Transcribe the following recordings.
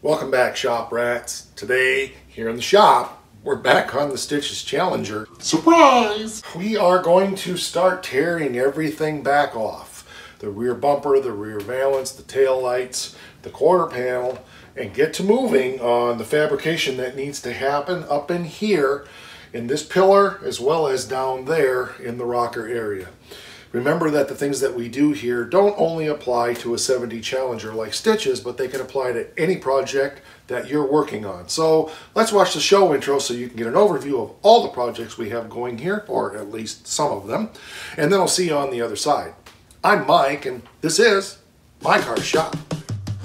Welcome back, shop rats. Today, here in the shop, we're back on the Stitches Challenger. Surprise! We are going to start tearing everything back off. The rear bumper, the rear valance, the tail lights, the quarter panel, and get to moving on the fabrication that needs to happen up in here in this pillar as well as down there in the rocker area. Remember that the things that we do here don't only apply to a 7D Challenger like Stitches, but they can apply to any project that you're working on. So let's watch the show intro so you can get an overview of all the projects we have going here, or at least some of them, and then I'll see you on the other side. I'm Mike, and this is My Car Shop.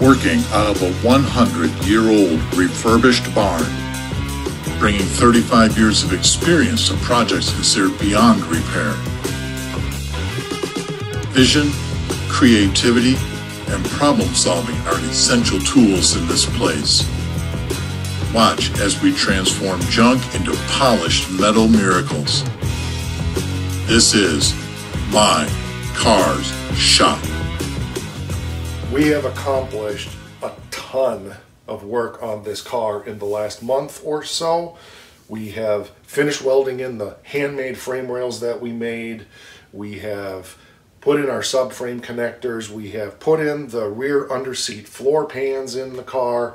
Working out of a 100-year-old refurbished barn, bringing 35 years of experience to projects considered beyond repair. Vision, creativity, and problem solving are essential tools in this place. Watch as we transform junk into polished metal miracles. This is My Car's Shop. We have accomplished a ton of work on this car in the last month or so. We have finished welding in the handmade frame rails that we made. We have put in our subframe connectors. We have put in the rear underseat floor pans in the car.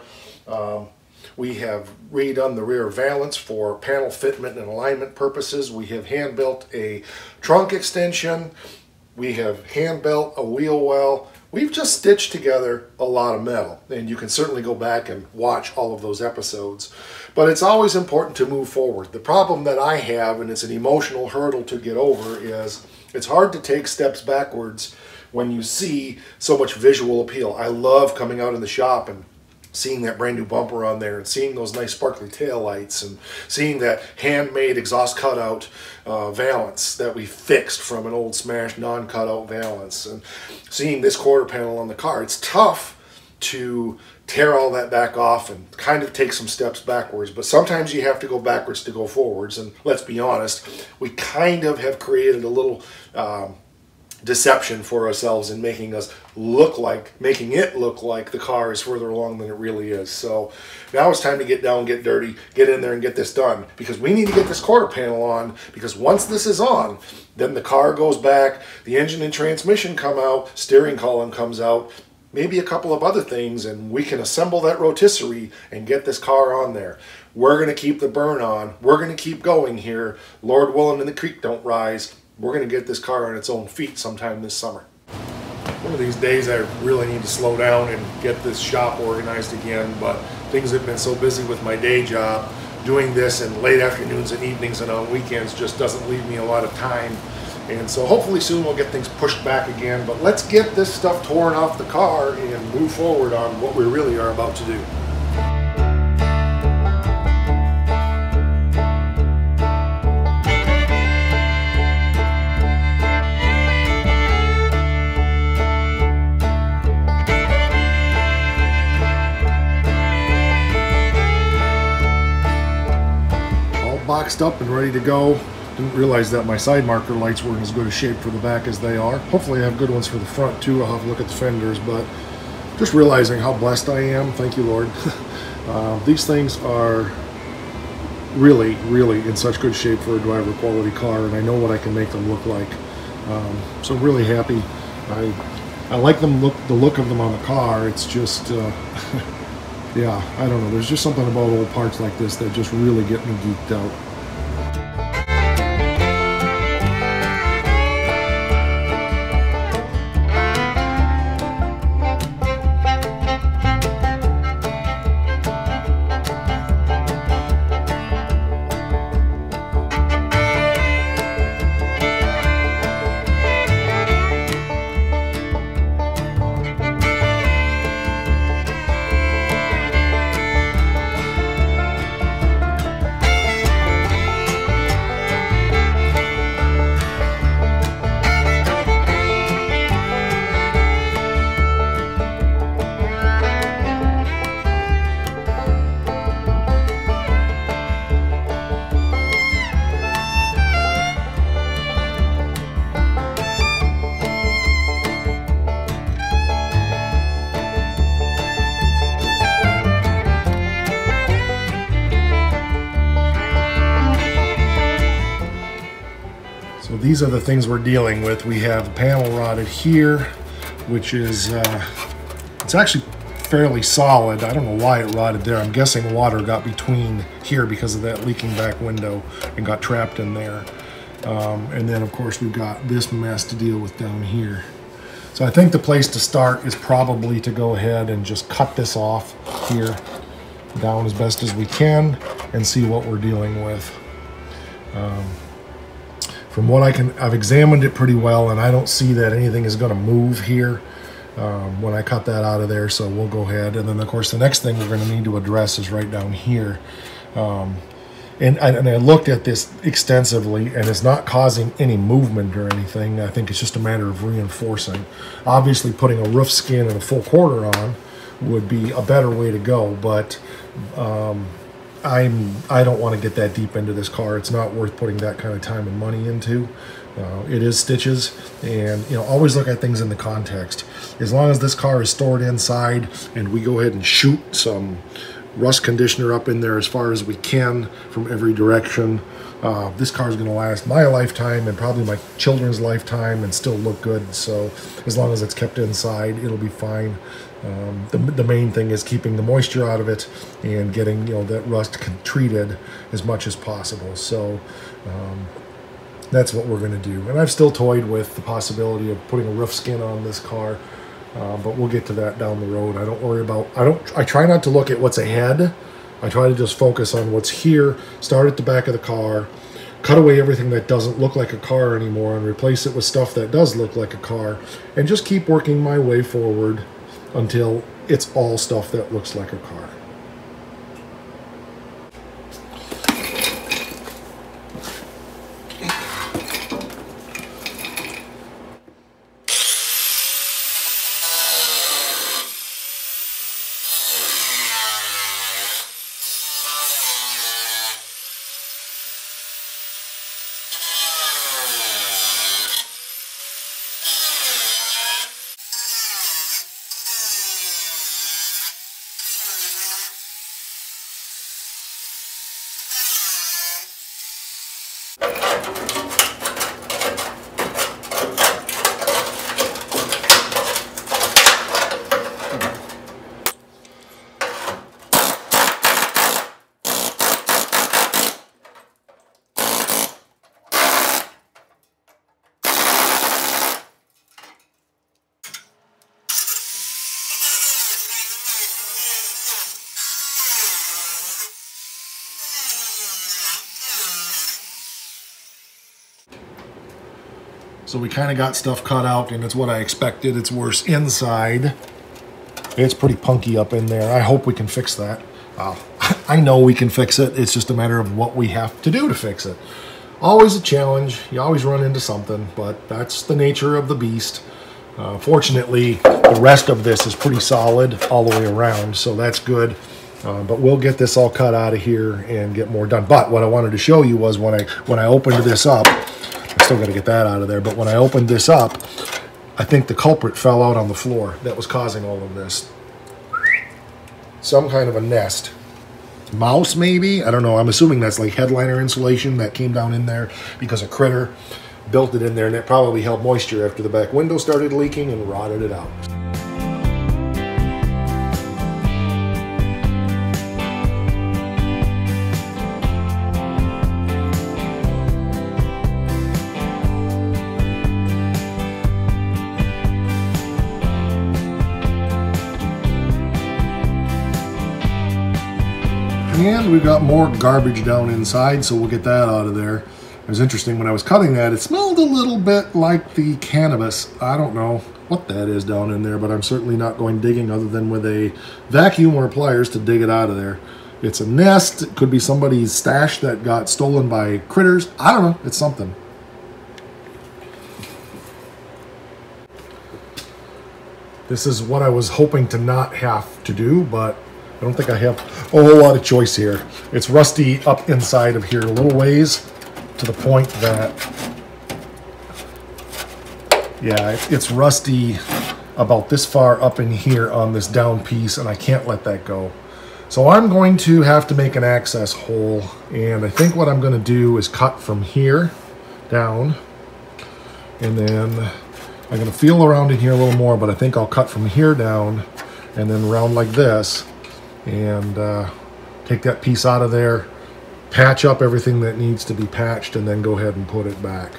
We have redone the rear valance for panel fitment and alignment purposes. We have hand built a trunk extension. We have hand built a wheel well. We've just stitched together a lot of metal, and you can certainly go back and watch all of those episodes. But it's always important to move forward. The problem that I have, and it's an emotional hurdle to get over, is it's hard to take steps backwards when you see so much visual appeal. I love coming out in the shop and seeing that brand new bumper on there, and seeing those nice sparkly tail lights, and seeing that handmade exhaust cutout valance that we fixed from an old smashed non-cutout valance, and seeing this quarter panel on the car. It's tough to tear all that back off and kind of take some steps backwards, but sometimes you have to go backwards to go forwards. And let's be honest, we kind of have created a little deception for ourselves in making it look like the car is further along than it really is. So now it's time to get down, get dirty, get in there and get this done, because we need to get this quarter panel on, because once this is on, then the car goes back, the engine and transmission come out, steering column comes out, maybe a couple of other things, and we can assemble that rotisserie and get this car on there. We're going to keep the burn on. We're going to keep going here. Lord willing and the creek don't rise. We're going to get this car on its own feet sometime this summer. One of these days I really need to slow down and get this shop organized again, but things have been so busy with my day job. Doing this in late afternoons and evenings and on weekends just doesn't leave me a lot of time. And so hopefully soon we'll get things pushed back again, but let's get this stuff torn off the car and move forward on what we really are about to do. Boxed up and ready to go. Didn't realize that my side marker lights weren't as good a shape for the back as they are. Hopefully I have good ones for the front too. I'll have to look at the fenders, but just realizing how blessed I am. Thank you, Lord. These things are really, really in such good shape for a driver quality car, and I know what I can make them look like. So I'm really happy. I like them, the look of them on the car. It's just yeah, I don't know. There's just something about old parts like this that just really get me geeked out. So these are the things we're dealing with. We have panel rotted here, which is, it's actually fairly solid. I don't know why it rotted there. I'm guessing water got between here because of that leaking back window and got trapped in there. And then of course we've got this mess to deal with down here. So I think the place to start is probably to go ahead and just cut this off here down as best as we can and see what we're dealing with. From what I've examined it pretty well, and I don't see that anything is going to move here when I cut that out of there, so we'll go ahead. And then of course the next thing we're going to need to address is right down here. And I looked at this extensively, and it's not causing any movement or anything. I think it's just a matter of reinforcing. Obviously putting a roof skin and a full quarter on would be a better way to go, but I don't want to get that deep into this car. It's not worth putting that kind of time and money into. It is stitches, and always look at things in the context. As long as this car is stored inside and we go ahead and shoot some rust conditioner up in there as far as we can from every direction, this car is going to last my lifetime and probably my children's lifetime and still look good. So as long as it's kept inside, it'll be fine. The main thing is keeping the moisture out of it and getting that rust treated as much as possible. So that's what we're going to do. And I've still toyed with the possibility of putting a roof skin on this car, but we'll get to that down the road. I don't worry about, I try not to look at what's ahead. I try to just focus on what's here, start at the back of the car, cut away everything that doesn't look like a car anymore and replace it with stuff that does look like a car, and just keep working my way forward until it's all stuff that looks like a car. So we kind of got stuff cut out, and it's what I expected. It's worse inside. It's pretty punky up in there. I hope we can fix that. I know we can fix it. It's just a matter of what we have to do to fix it. Always a challenge. You always run into something, but that's the nature of the beast. Fortunately, the rest of this is pretty solid all the way around, so that's good. But we'll get this all cut out of here and get more done. But what I wanted to show you was when I opened this up, I still got to get that out of there, but when I opened this up, I think the culprit fell out on the floor that was causing all of this. Some kind of a nest. Mouse, maybe? I don't know. I'm assuming that's like headliner insulation that came down in there because a critter built it in there, and it probably held moisture after the back window started leaking and rotted it out. And we've got more garbage down inside, so we'll get that out of there. It was interesting, when I was cutting that, it smelled a little bit like the cannabis. I don't know what that is down in there, but I'm certainly not going digging other than with a vacuum or pliers to dig it out of there. It's a nest. It could be somebody's stash that got stolen by critters. I don't know. It's something. This is what I was hoping to not have to do, but I don't think I have a whole lot of choice here. It's rusty up inside of here a little ways, to the point that, yeah, it's rusty about this far up in here on this down piece, and I can't let that go. So I'm going to have to make an access hole, and I think what I'm going to do is cut from here down and then I'm gonna feel around in here a little more, but I think I'll cut from here down and then round like this, and take that piece out of there, patch up everything that needs to be patched, and then go ahead and put it back.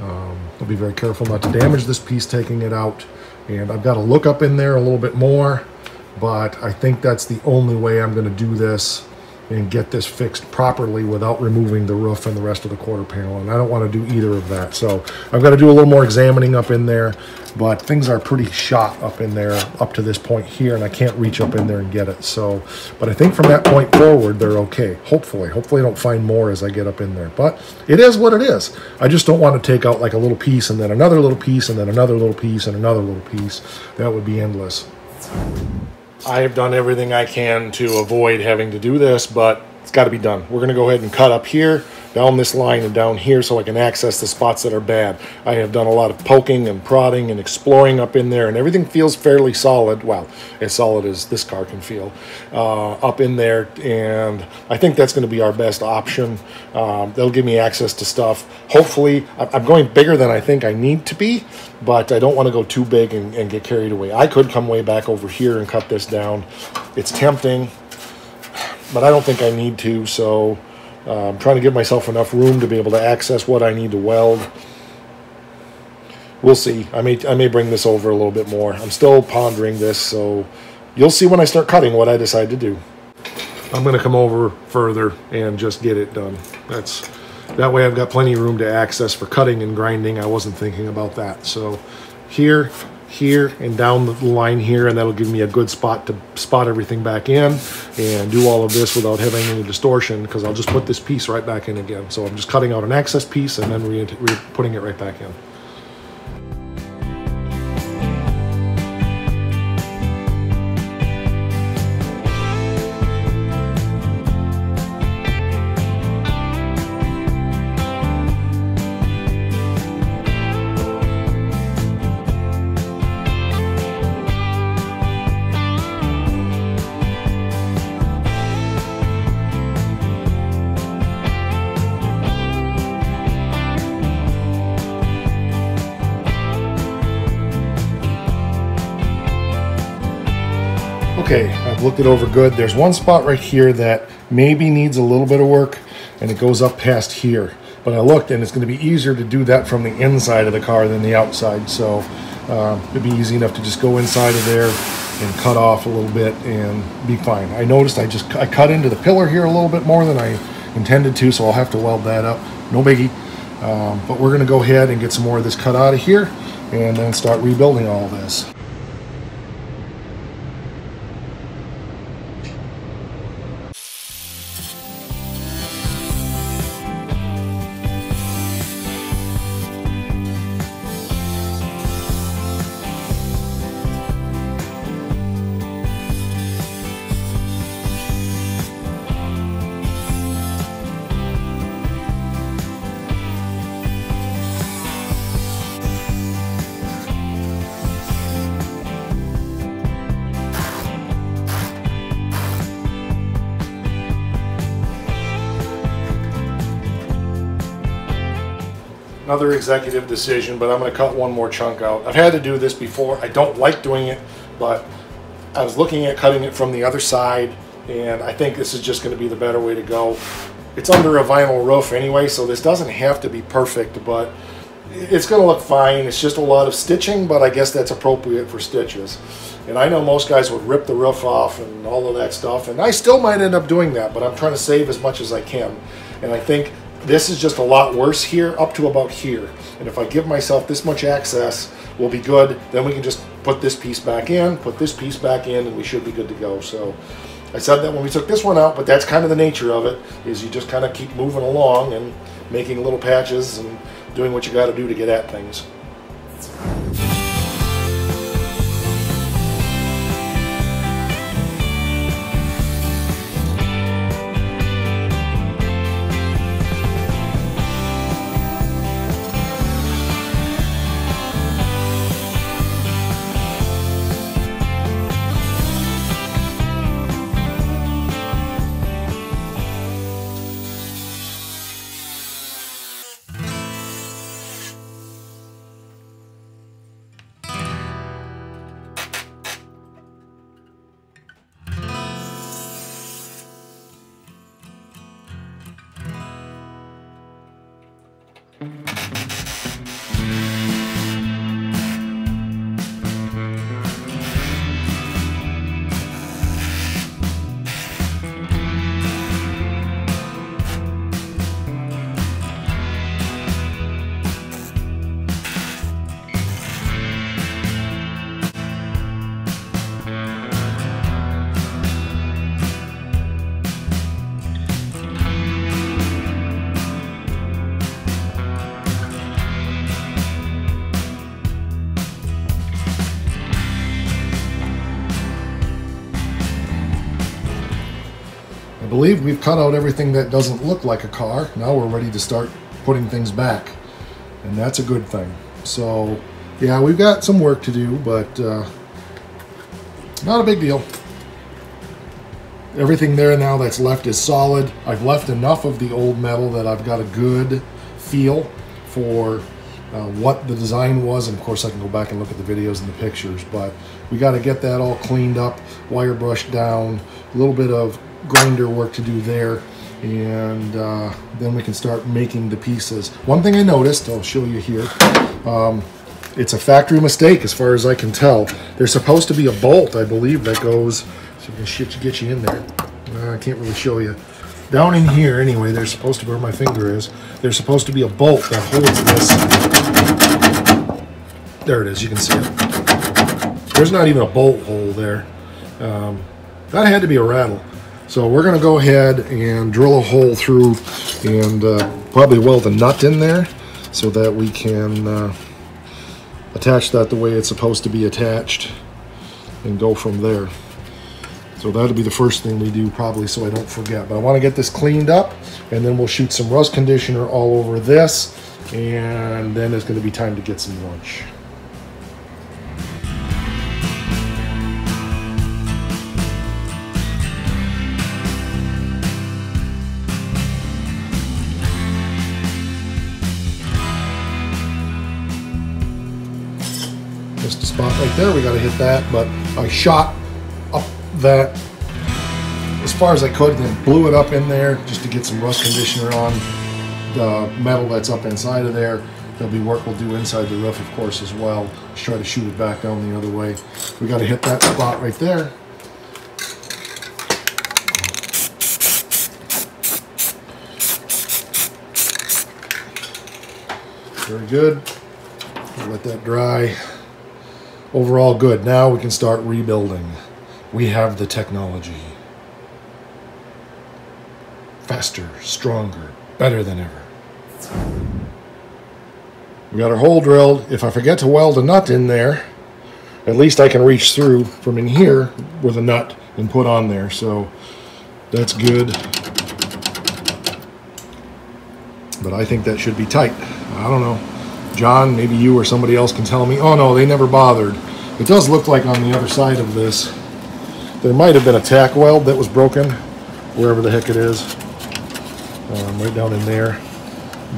I'll be very careful not to damage this piece taking it out, and I've got to look up in there a little bit more, but I think that's the only way I'm going to do this and get this fixed properly without removing the roof and the rest of the quarter panel, and I don't want to do either of that. So I've got to do a little more examining up in there, but things are pretty shot up in there up to this point here, and I can't reach up in there and get it. So, but I think from that point forward, they're okay. Hopefully I don't find more as I get up in there, but it is what it is. I just don't want to take out like a little piece and then another little piece and then another little piece and another little piece. That would be endless. I have done everything I can to avoid having to do this, but it's got to be done. We're going to go ahead and cut up here, down this line, and down here so I can access the spots that are bad. I have done a lot of poking and prodding and exploring up in there, and everything feels fairly solid. Well, as solid as this car can feel up in there, and I think that's going to be our best option. They'll give me access to stuff. Hopefully, I'm going bigger than I think I need to be, but I don't want to go too big and get carried away. I could come way back over here and cut this down. It's tempting, but I don't think I need to, so I'm trying to give myself enough room to be able to access what I need to weld. We'll see. I may bring this over a little bit more. I'm still pondering this, so you'll see when I start cutting what I decide to do. I'm going to come over further and just get it done. That way I've got plenty of room to access for cutting and grinding. I wasn't thinking about that. So here, and down the line here, and that'll give me a good spot to spot everything back in and do all of this without having any distortion, because I'll just put this piece right back in again. So I'm just cutting out an access piece and then putting it right back in. Okay, I've looked it over good. There's one spot right here that maybe needs a little bit of work, and it goes up past here. But I looked, and it's going to be easier to do that from the inside of the car than the outside. So it'd be easy enough to just go inside of there and cut off a little bit and be fine. I noticed I cut into the pillar here a little bit more than I intended to, so I'll have to weld that up. No biggie. But we're going to go ahead and get some more of this cut out of here and then start rebuilding all this. Another executive decision, but I'm going to cut one more chunk out. I've had to do this before. I don't like doing it, but I was looking at cutting it from the other side, and I think this is just going to be the better way to go. It's under a vinyl roof anyway, so this doesn't have to be perfect, but it's going to look fine. It's just a lot of stitching, but I guess that's appropriate for stitches. And I know most guys would rip the roof off and all of that stuff, and I still might end up doing that, but I'm trying to save as much as I can. And I think this is just a lot worse here, up to about here. And if I give myself this much access, we'll be good. Then we can just put this piece back in, put this piece back in, and we should be good to go. So I said that when we took this one out, but that's kind of the nature of it, is you just kind of keep moving along and making little patches and doing what you got to do to get at things. I believe we've cut out everything that doesn't look like a car. Now we're ready to start putting things back, and that's a good thing. So yeah, we've got some work to do, but not a big deal. Everything there now that's left is solid. I've left enough of the old metal that I've got a good feel for what the design was, and of course I can go back and look at the videos and the pictures, but we got to get that all cleaned up, wire brushed down, a little bit of grinder work to do there, and then we can start making the pieces. One thing I noticed, I'll show you here, it's a factory mistake as far as I can tell. There's supposed to be a bolt, I believe, that goes, so we can get you in there. I can't really show you. Down in here anyway, there's supposed to be, where my finger is, there's supposed to be a bolt that holds this. There it is, you can see it. There's not even a bolt hole there. That had to be a rattle. So we're going to go ahead and drill a hole through and probably weld a nut in there so that we can attach that the way it's supposed to be attached and go from there. So that'll be the first thing we do probably, so I don't forget. But I want to get this cleaned up, and then we'll shoot some rust conditioner all over this, and then it's going to be time to get some lunch. Just a spot right there, we got to hit that, but I shot up that as far as I could, then blew it up in there just to get some rust conditioner on the metal that's up inside of there. There'll be work we'll do inside the roof, of course, as well. Just try to shoot it back down the other way. We got to hit that spot right there. Very good. We'll let that dry. Overall good. Now we can start rebuilding. We have the technology. Faster, stronger, better than ever. We got our hole drilled. If I forget to weld a nut in there, at least I can reach through from in here with a nut and put on there. So that's good. But I think that should be tight. I don't know. John, maybe you or somebody else can tell me. Oh no, they never bothered. It does look like on the other side of this, there might have been a tack weld that was broken, wherever the heck it is, right down in there.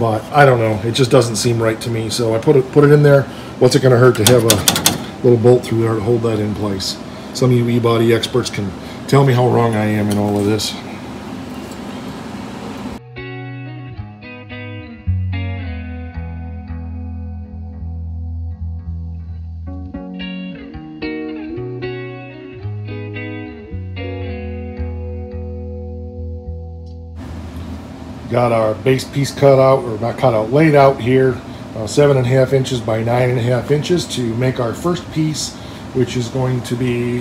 But I don't know. It just doesn't seem right to me. So I put it in there. What's it going to hurt to have a little bolt through there to hold that in place? Some of you e-body experts can tell me how wrong I am in all of this. Got our base piece cut out, or not cut out, laid out here, 7.5 inches by 9.5 inches to make our first piece, which is going to be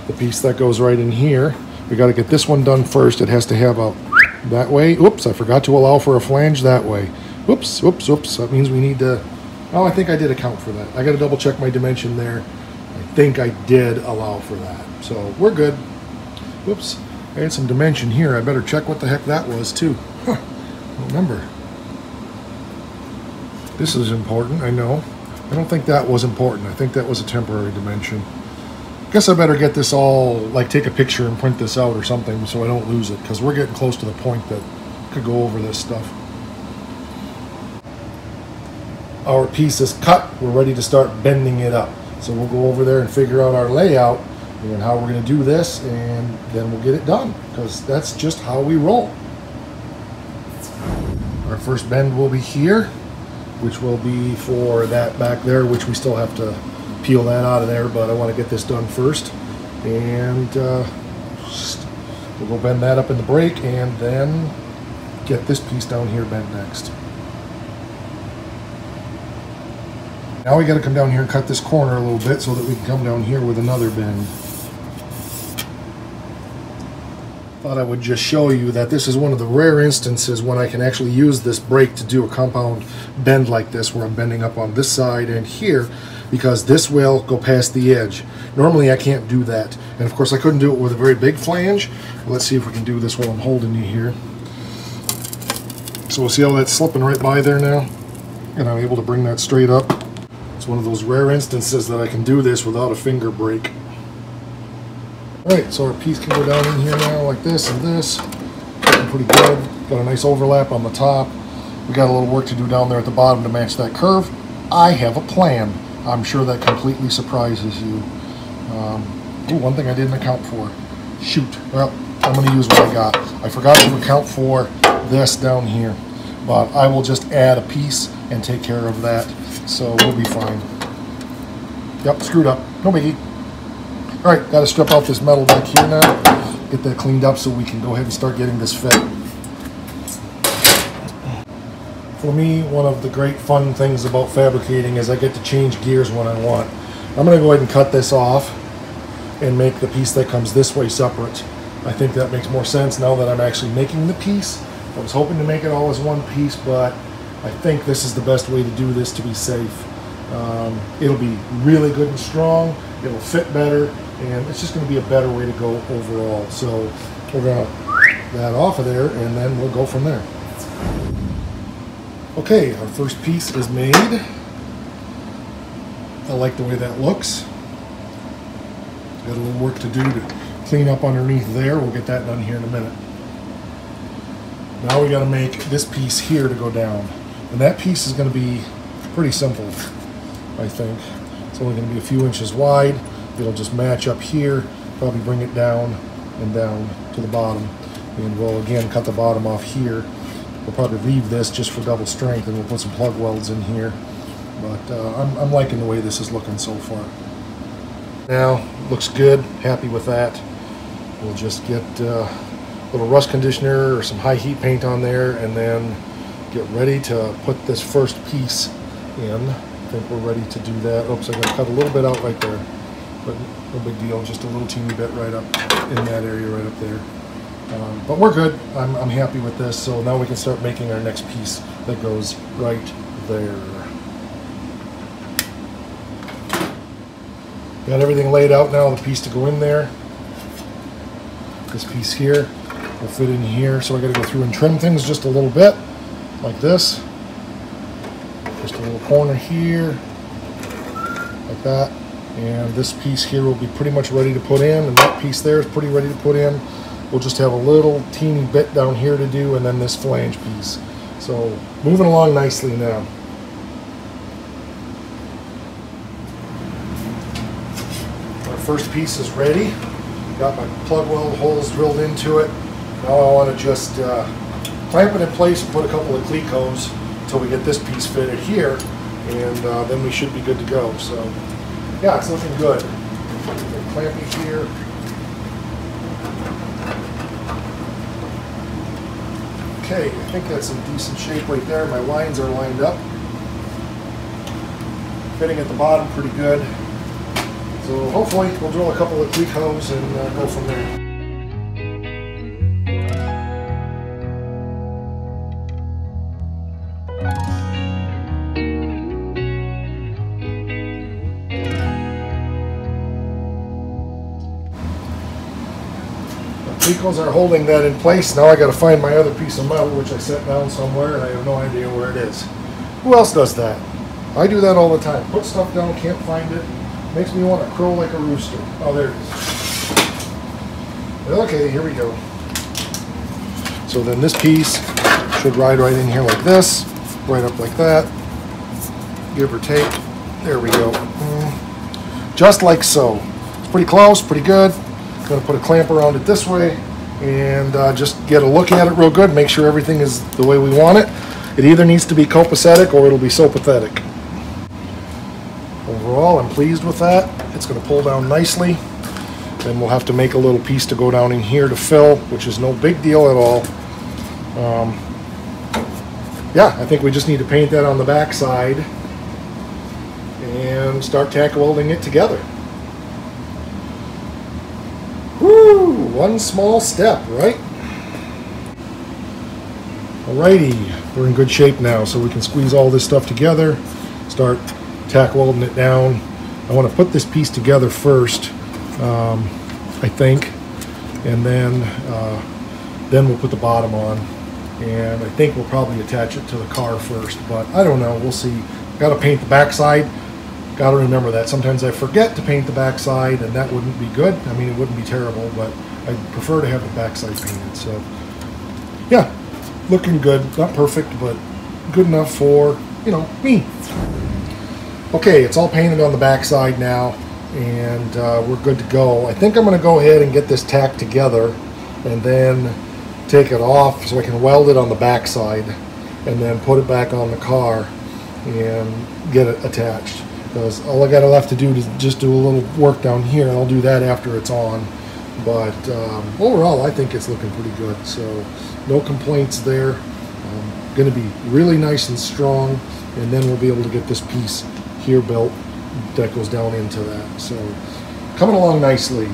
the piece that goes right in here. We got to get this one done first. It has to have a that way. Oops, I forgot to allow for a flange that way. Whoops, whoops, whoops. That means we need to, oh, I think I did account for that. I got to double check my dimension there. I think I did allow for that. So we're good. Whoops. I had some dimension here. I better check what the heck that was too. Huh. I don't remember. This is important, I know. I don't think that was important. I think that was a temporary dimension. Guess I better get this all, like take a picture and print this out or something so I don't lose it, because we're getting close to the point that I could go over this stuff. Our piece is cut. We're ready to start bending it up. So we'll go over there and figure out our layout and how we're going to do this, and then we'll get it done, because that's just how we roll. Our first bend will be here, which will be for that back there, which we still have to peel that out of there, but I want to get this done first. And we'll go bend that up in the brake and then get this piece down here bent next. Now we got to come down here and cut this corner a little bit so that we can come down here with another bend. Thought I would just show you that this is one of the rare instances when I can actually use this brake to do a compound bend like this, where I'm bending up on this side and here, because this will go past the edge. Normally I can't do that, and of course I couldn't do it with a very big flange. Let's see if we can do this while I'm holding you here. So we'll see how that's slipping right by there now, and I'm able to bring that straight up. It's one of those rare instances that I can do this without a finger brake. Alright, so our piece can go down in here now like this and this. Looking pretty good. Got a nice overlap on the top. We got a little work to do down there at the bottom to match that curve. I have a plan. I'm sure that completely surprises you. One thing I didn't account for. Shoot. Well, I'm going to use what I got. I forgot to account for this down here. But I will just add a piece and take care of that. So we'll be fine. Yep, screwed up. No biggie. Alright, got to strip out this metal back here now. Get that cleaned up so we can go ahead and start getting this fit. For me, one of the great fun things about fabricating is I get to change gears when I want. I'm going to go ahead and cut this off and make the piece that comes this way separate. I think that makes more sense now that I'm actually making the piece. I was hoping to make it all as one piece, but I think this is the best way to do this to be safe. It'll be really good and strong, it'll fit better, and it's just going to be a better way to go overall. So we're going to that off of there, and then we'll go from there. Okay, our first piece is made. I like the way that looks. Got a little work to do to clean up underneath there. We'll get that done here in a minute. Now we got to make this piece here to go down. And that piece is going to be pretty simple, I think. It's only going to be a few inches wide. It'll just match up here, probably bring it down and down to the bottom. And we'll again cut the bottom off here. We'll probably leave this just for double strength, and we'll put some plug welds in here. But I'm liking the way this is looking so far. Now, looks good, happy with that. We'll just get a little rust conditioner or some high heat paint on there, and then get ready to put this first piece in. I think we're ready to do that. Oops, I got to cut a little bit out right there, but no big deal, just a little teeny bit right up in that area right up there. But we're good. I'm happy with this, so now we can start making our next piece that goes right there. Got everything laid out now, the piece to go in there. This piece here will fit in here, so I got to go through and trim things just a little bit, like this. Just a little corner here, like that. And this piece here will be pretty much ready to put in, and that piece there is pretty ready to put in. We'll just have a little teeny bit down here to do, and then this flange piece. So moving along nicely now. Our first piece is ready. Got my plug weld holes drilled into it. Now I want to just clamp it in place and put a couple of clecos until we get this piece fitted here, and then we should be good to go. So yeah, it's looking good. Clamp it here. Okay, I think that's in decent shape right there. My lines are lined up. Fitting at the bottom pretty good. So hopefully we'll drill a couple of clecos and go from there. Clecos are holding that in place. Now I got to find my other piece of metal, which I set down somewhere, and I have no idea where it is. Who else does that? I do that all the time. Put stuff down, can't find it. Makes me want to crow like a rooster. Oh, there it is. Okay, here we go. So then this piece should ride right in here like this, right up like that, give or take. There we go. Just like so. It's pretty close, pretty good. Going to put a clamp around it this way and just get a look at it real good, make sure everything is the way we want it. It either needs to be copacetic or it'll be so pathetic. Overall, I'm pleased with that. It's going to pull down nicely. Then we'll have to make a little piece to go down in here to fill, which is no big deal at all. Yeah, I think we just need to paint that on the back side and start tack welding it together. Woo! One small step, right? Alrighty, we're in good shape now, so we can squeeze all this stuff together, start tack welding it down. I want to put this piece together first, I think, and then we'll put the bottom on. And I think we'll probably attach it to the car first, but I don't know, we'll see. Got to paint the backside. Got to remember that. Sometimes I forget to paint the backside, and that wouldn't be good. I mean, it wouldn't be terrible, but I prefer to have the backside painted. So, yeah, looking good. Not perfect, but good enough for, you know, me. Okay, it's all painted on the backside now, and we're good to go. I think I'm going to go ahead and get this tacked together, and then take it off so I can weld it on the backside, and then put it back on the car and get it attached. Because all I got left to do is just do a little work down here, and I'll do that after it's on. But overall, I think it's looking pretty good. So no complaints there. Going to be really nice and strong, and then we'll be able to get this piece here built that goes down into that. So coming along nicely.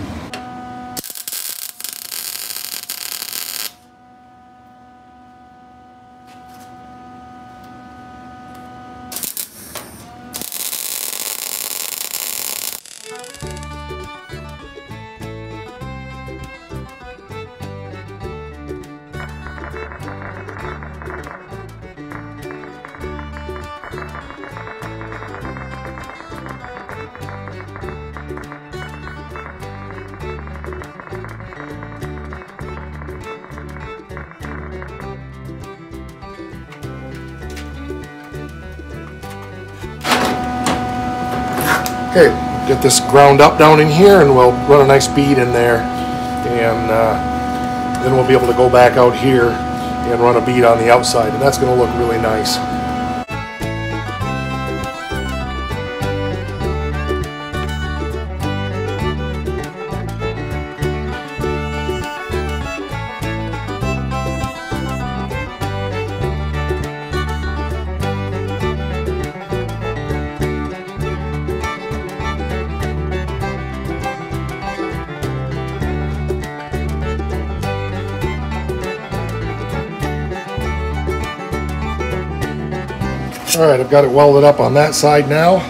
Okay, get this ground up down in here, and we'll run a nice bead in there, and then we'll be able to go back out here and run a bead on the outside, and that's going to look really nice. Alright, I've got it welded up on that side now.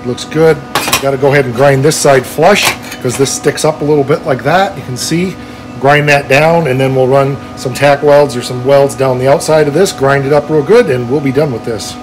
Looks good. I've got to go ahead and grind this side flush because this sticks up a little bit like that. You can see. Grind that down, and then we'll run some tack welds or some welds down the outside of this, grind it up real good, and we'll be done with this.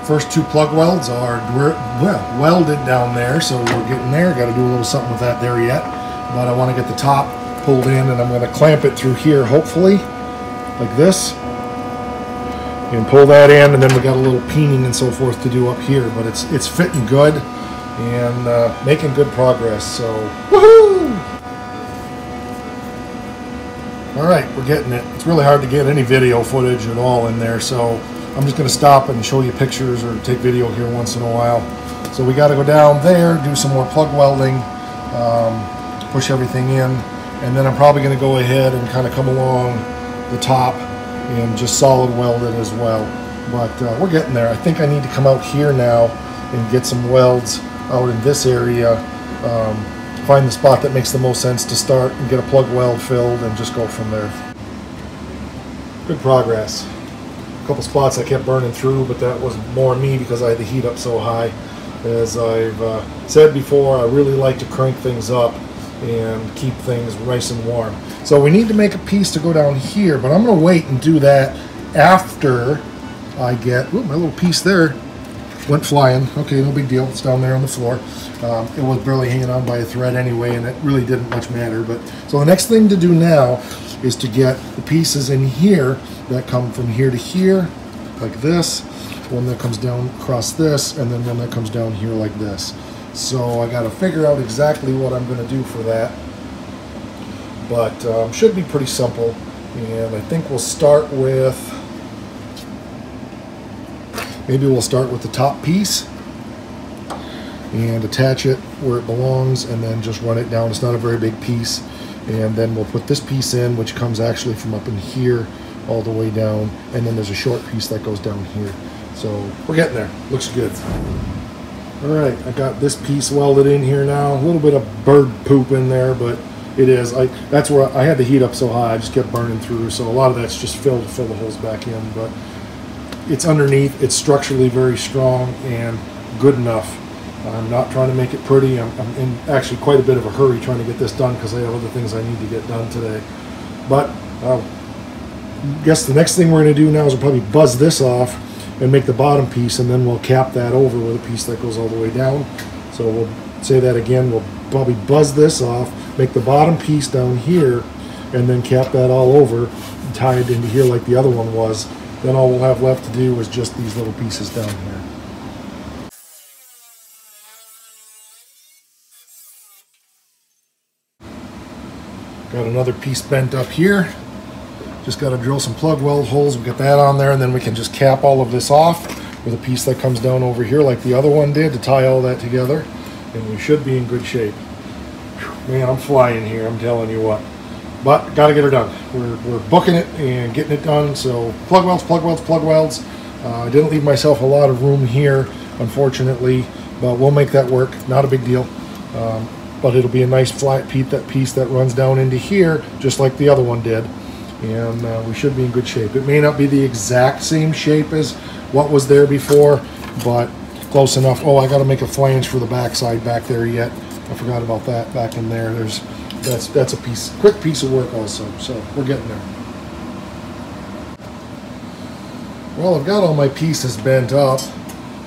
First two plug welds are welded down there, so we're getting there. Got to do a little something with that there yet, but I want to get the top pulled in, and I'm going to clamp it through here, hopefully, like this, and pull that in, and then we got a little peening and so forth to do up here, but it's fitting good and making good progress. So woohoo! All right, we're getting it. It's really hard to get any video footage at all in there, so I'm just going to stop and show you pictures or take video here once in a while. So we got to go down there, do some more plug welding, push everything in, and then I'm probably going to go ahead and kind of come along the top and just solid weld it as well. But we're getting there. I think I need to come out here now and get some welds out in this area, find the spot that makes the most sense to start and get a plug weld filled and just go from there. Good progress. Couple spots I kept burning through, but that was more me because I had the heat up so high. As I've said before, I really like to crank things up and keep things nice and warm. So we need to make a piece to go down here, but I'm going to wait and do that after I get, ooh, my little piece there went flying. Okay, no big deal. It's down there on the floor. It was barely hanging on by a thread anyway, and it really didn't much matter. But so the next thing to do now is to get the pieces in here that come from here to here, like this, one that comes down across this, and then one that comes down here like this. So I got to figure out exactly what I'm going to do for that, but should be pretty simple. And I think we'll start with, maybe we'll start with the top piece and attach it where it belongs, and then just run it down. It's not a very big piece. And then we'll put this piece in, which comes actually from up in here all the way down, and then there's a short piece that goes down here. So we're getting there. Looks good. All right, I got this piece welded in here now. A little bit of bird poop in there, but it is. That's where I had the heat up so high, I just kept burning through. So a lot of that's just filled to fill the holes back in, but it's underneath. It's structurally very strong and good enough. I'm not trying to make it pretty. I'm in actually quite a bit of a hurry trying to get this done because I have other things I need to get done today. But I guess the next thing we're going to do now is we'll probably buzz this off and make the bottom piece, and then we'll cap that over with a piece that goes all the way down. So we'll say that again. We'll probably buzz this off, make the bottom piece down here, and then cap that all over and tie it into here like the other one was. Then all we'll have left to do is just these little pieces down here. Got another piece bent up here. Just got to drill some plug weld holes. We'll get that on there, and then we can just cap all of this off with a piece that comes down over here like the other one did to tie all that together. And we should be in good shape. Man, I'm flying here, I'm telling you what. But got to get her done. We're booking it and getting it done. So plug welds, plug welds, plug welds. I didn't leave myself a lot of room here, unfortunately, but we'll make that work. Not a big deal. But it'll be a nice flat piece that runs down into here, just like the other one did. And we should be in good shape. It may not be the exact same shape as what was there before, but close enough. Oh, I got to make a flange for the backside back there yet. I forgot about that back in there. That's a quick piece of work also. So we're getting there. Well, I've got all my pieces bent up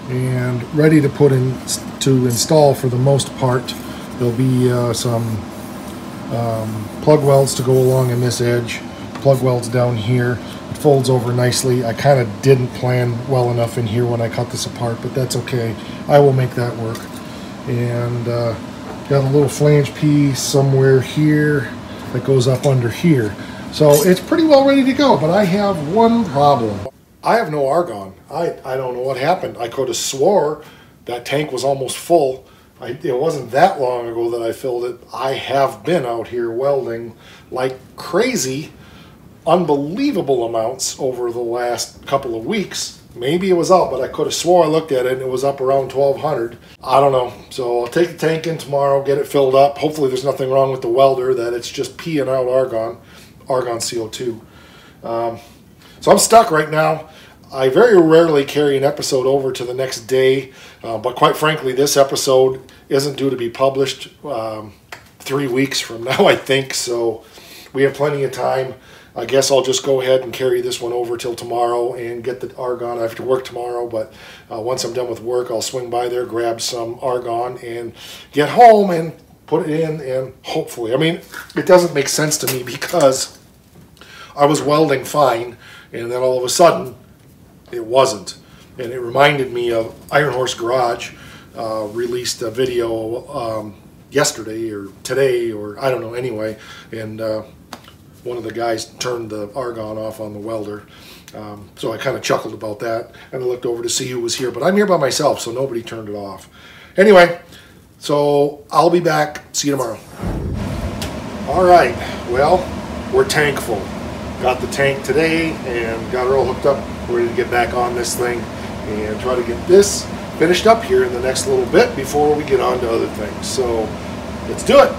and ready to put in to install for the most part. There'll be some plug welds to go along in this edge, plug welds down here. It folds over nicely. I kind of didn't plan well enough in here when I cut this apart, but that's okay. I will make that work. And got a little flange piece somewhere here that goes up under here. So it's pretty well ready to go, but I have one problem. I have no argon. I don't know what happened. I could have swore that tank was almost full. It wasn't that long ago that I filled it. I have been out here welding like crazy, unbelievable amounts over the last couple of weeks. Maybe it was out, but I could have swore I looked at it and it was up around 1200. I don't know. So I'll take the tank in tomorrow, get it filled up. Hopefully there's nothing wrong with the welder, that it's just peeing out argon CO2. So I'm stuck right now. I very rarely carry an episode over to the next day, but quite frankly, this episode isn't due to be published 3 weeks from now, I think, so we have plenty of time. I guess I'll just go ahead and carry this one over till tomorrow and get the argon. I have to work tomorrow, but once I'm done with work, I'll swing by there, grab some argon, and get home and put it in, and hopefully, I mean, it doesn't make sense to me because I was welding fine, and then all of a sudden, it wasn't. And it reminded me of Iron Horse Garage released a video yesterday or today, or I don't know, anyway, and one of the guys turned the argon off on the welder. So I kind of chuckled about that, and I looked over to see who was here, but I'm here by myself, so nobody turned it off. Anyway, so I'll be back. See you tomorrow. All right, well, we're tank full. Got the tank today and got her all hooked up. We're ready to get back on this thing and try to get this finished up here in the next little bit before we get on to other things. So let's do it.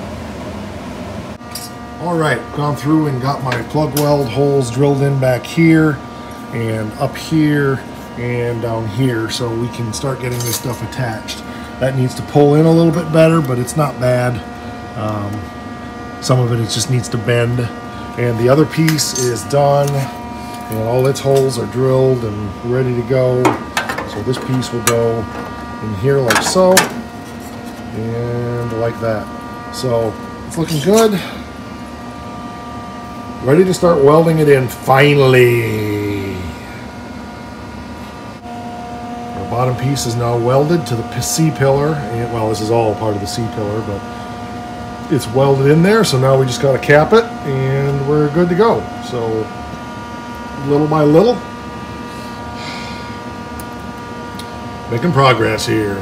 All right, gone through and got my plug weld holes drilled in back here and up here and down here, so we can start getting this stuff attached. That needs to pull in a little bit better, but it's not bad. Some of it just needs to bend. And the other piece is done, and all its holes are drilled and ready to go. So this piece will go in here like so, and like that. So it's looking good. Ready to start welding it in finally. Our bottom piece is now welded to the C-pillar, and well, this is all part of the C-pillar, but it's welded in there, so now we just got to cap it and we're good to go. So little by little, making progress here.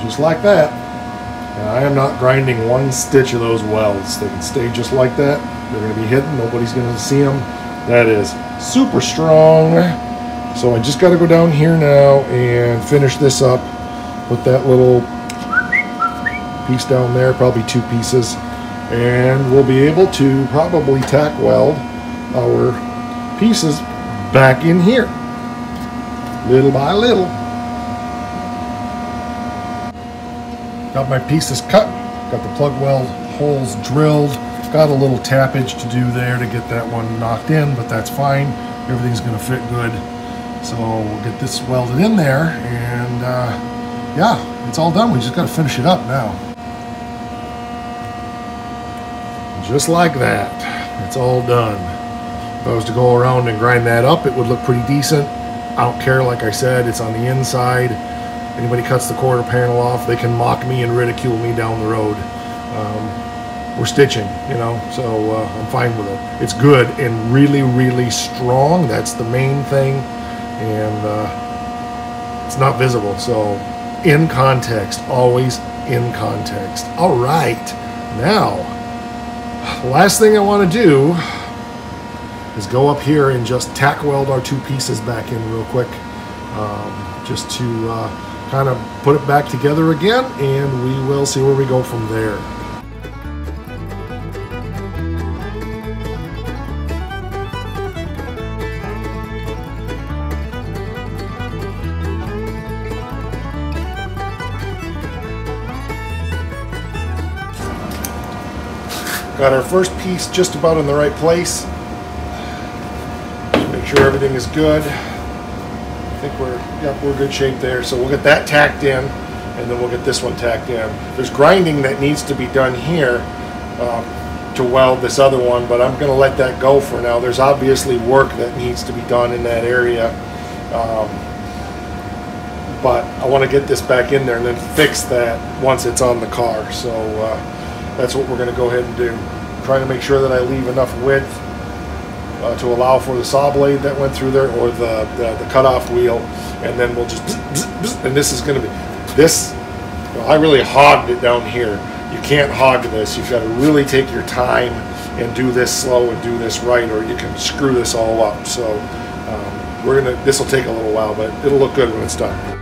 Just like that. Now, I am not grinding one stitch of those welds. They can stay just like that. They're going to be hidden. Nobody's going to see them. That is super strong. So I just got to go down here now and finish this up. Put that little piece down there, probably two pieces. And we'll be able to probably tack weld our pieces back in here. Little by little. Got my pieces cut, got the plug weld holes drilled, got a little tappage to do there to get that one knocked in, but that's fine. Everything's going to fit good. So we'll get this welded in there, and yeah, it's all done. We just got to finish it up now. Just like that, it's all done. If I was to go around and grind that up, it would look pretty decent. I don't care, like I said, it's on the inside. Anybody cuts the quarter panel off, they can mock me and ridicule me down the road. We're stitching, you know, so I'm fine with it. It's good and really, really strong. That's the main thing. And it's not visible. So in context, always in context. All right. Now, last thing I want to do is go up here and just tack weld our two pieces back in real quick. Just to kind of put it back together again, and we will see where we go from there. Got our first piece just about in the right place. Just make sure everything is good. I think we're good shape there. So we'll get that tacked in, and then we'll get this one tacked in. There's grinding that needs to be done here to weld this other one, but I'm going to let that go for now. There's obviously work that needs to be done in that area. but I want to get this back in there and then fix that once it's on the car. So that's what we're going to go ahead and do. I'm trying to make sure that I leave enough width to allow for the saw blade that went through there, or the cutoff wheel, and then we'll just and this is going to be this. Well, I really hogged it down here. You can't hog this. You've got to really take your time and do this slow and do this right, or you can screw this all up. So this will take a little while, but it'll look good when it's done.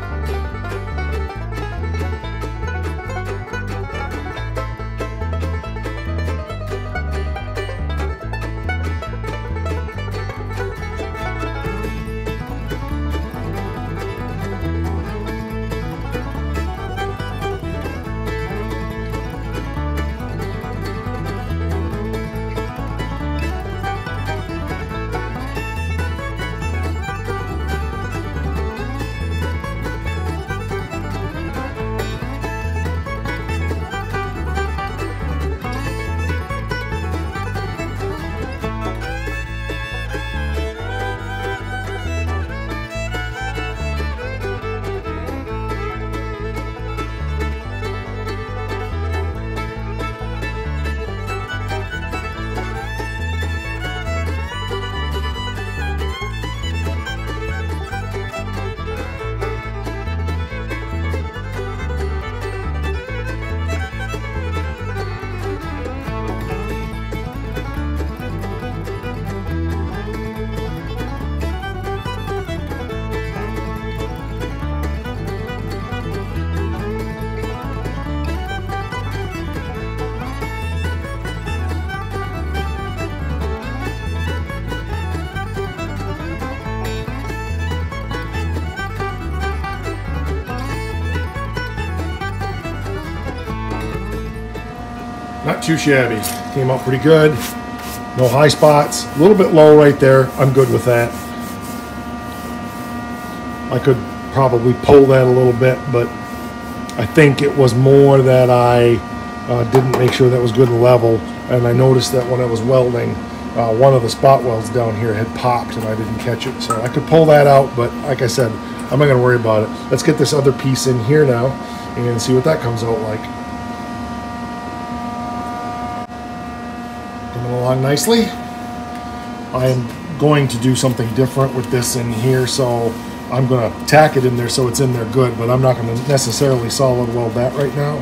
Not too shabby. Came out pretty good. No high spots. A little bit low right there. I'm good with that. I could probably pull that a little bit, but I think it was more that I didn't make sure that was good and level. And I noticed that when I was welding, one of the spot welds down here had popped and I didn't catch it. So I could pull that out, but like I said, I'm not going to worry about it. Let's get this other piece in here now and see what that comes out like. Along nicely. I am going to do something different with this in here, so I'm going to tack it in there so it's in there good, but I'm not going to necessarily solid weld that right now.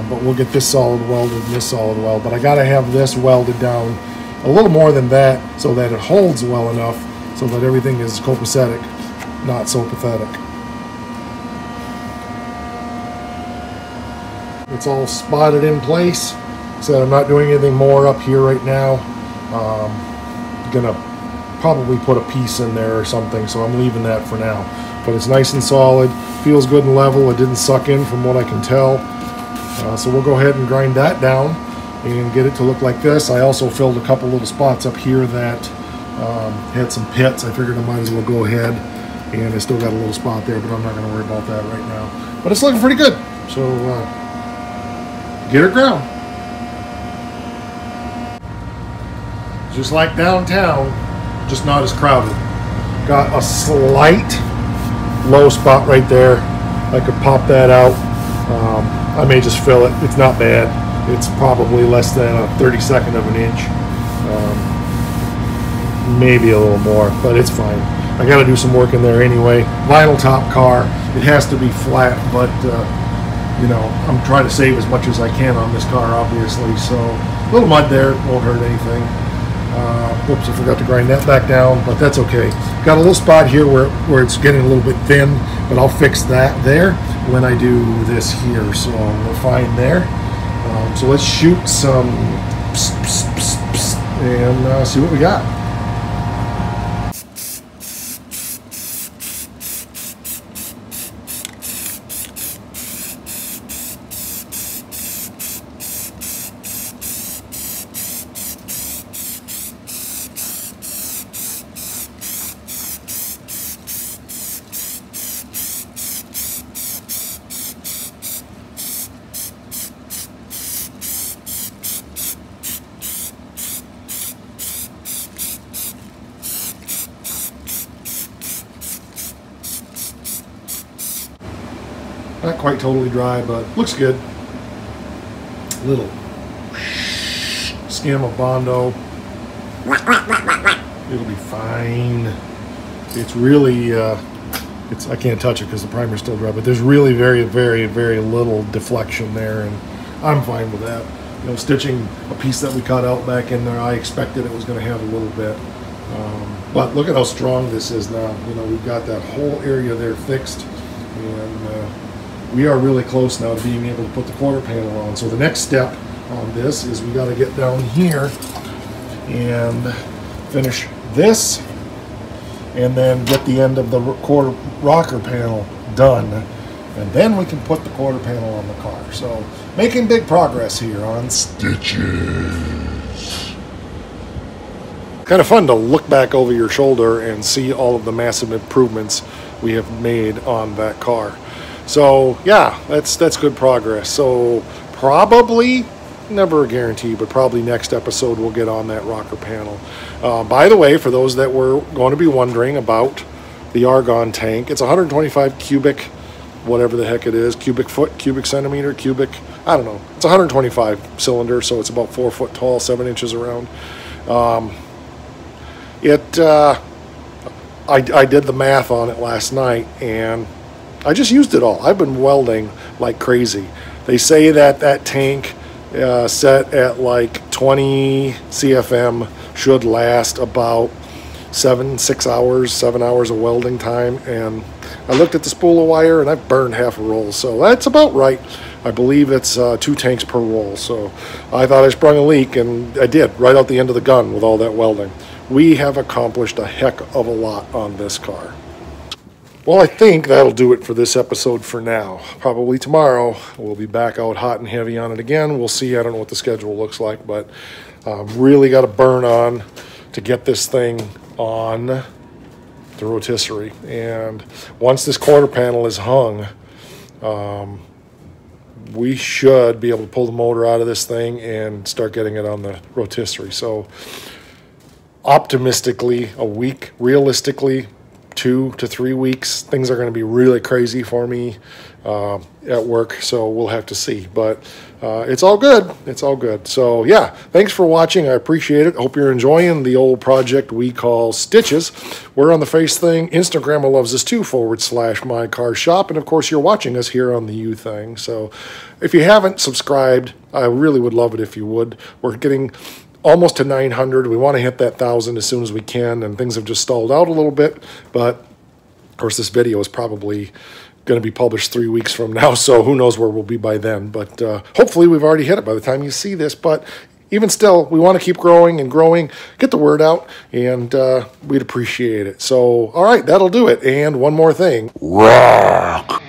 But we'll get this solid welded and this solid weld, but I got to have this welded down a little more than that so that it holds well enough so that everything is copacetic, not so pathetic. It's all spotted in place. So I'm not doing anything more up here right now. I'm gonna probably put a piece in there or something, so I'm leaving that for now. But it's nice and solid, feels good and level. It didn't suck in from what I can tell. So we'll go ahead and grind that down and get it to look like this. I also filled a couple little spots up here that had some pits. I figured I might as well go ahead, and I still got a little spot there, but I'm not gonna worry about that right now. But it's looking pretty good, so get her ground. Just like downtown, just not as crowded. Got a slight low spot right there. I could pop that out. I may just fill it. It's not bad. It's probably less than a 32nd of an inch. Maybe a little more, but it's fine. I got to do some work in there anyway. Vinyl top car. It has to be flat, but you know, I'm trying to save as much as I can on this car, obviously. So a little mud there won't hurt anything. Oops, I forgot to grind that back down, but that's okay. Got a little spot here where it's getting a little bit thin, but I'll fix that there when I do this here, so we're fine there. So let's shoot some and see what we got. Not quite totally dry, but looks good. Little skim of Bondo. It'll be fine. It's really, I can't touch it because the primer's still dry, but there's really very, very, very little deflection there, and I'm fine with that. You know, stitching a piece that we cut out back in there, I expected it was going to have a little bit. But look at how strong this is now. You know, we've got that whole area there fixed, and we are really close now to being able to put the quarter panel on. So the next step on this is we got to get down here and finish this, and then get the end of the quarter rocker panel done, and then we can put the quarter panel on the car. So making big progress here on stitches. Kind of fun to look back over your shoulder and see all of the massive improvements we have made on that car. So yeah, that's good progress. So probably, never a guarantee, but probably next episode we'll get on that rocker panel. By the way, for those that were going to be wondering about the argon tank, it's 125 cubic, whatever the heck it is, cubic foot, cubic centimeter, cubic, I don't know. It's 125 cylinder, so it's about 4 foot tall, 7 inches around. I did the math on it last night, and I just used it all. I've been welding like crazy. They say that that tank set at like 20 CFM should last about 7 hours of welding time, and I looked at the spool of wire and I've burned half a roll, so that's about right. I believe it's 2 tanks per roll, so I thought I sprung a leak, and I did, right out the end of the gun with all that welding. We have accomplished a heck of a lot on this car. Well, I think that'll do it for this episode for now. Probably tomorrow we'll be back out hot and heavy on it again. We'll see. I don't know what the schedule looks like, but really got to burn on to get this thing on the rotisserie. And once this quarter panel is hung, we should be able to pull the motor out of this thing and start getting it on the rotisserie. So optimistically, a week, realistically 2 to 3 weeks, things are going to be really crazy for me at work, so we'll have to see. But it's all good. It's all good. So yeah, thanks for watching. I appreciate it. Hope you're enjoying the old project we call Stitches. We're on the Face thing. Instagram loves us too, /mycarshop. And of course, you're watching us here on the U thing. So if you haven't subscribed, I really would love it if you would. We're getting almost to 900. We want to hit that 1,000 as soon as we can, and things have just stalled out a little bit. But of course, this video is probably going to be published 3 weeks from now, so who knows where we'll be by then. But hopefully we've already hit it by the time you see this. But even still, we want to keep growing and growing, get the word out, and we'd appreciate it. So all right, that'll do it. And one more thing, rock.